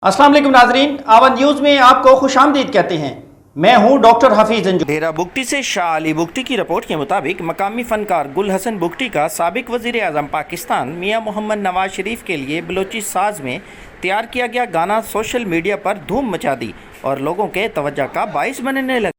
अस्सलाम वालेकुम नाजरीन, आवन न्यूज़ में आपको खुशामदीद कहते हैं। मैं हूं डॉक्टर हफीज अंजुम। डेरा बुगटी से शाह अली बुगटी की रिपोर्ट के मुताबिक मकामी फनकार गुल हसन बुगटी का साबिक वज़ीर आज़म पाकिस्तान मियाँ मोहम्मद नवाज शरीफ के लिए बलोची साज में तैयार किया गया गाना सोशल मीडिया पर धूम मचा दी और लोगों के तवज्जो का बाइस बनने लगा।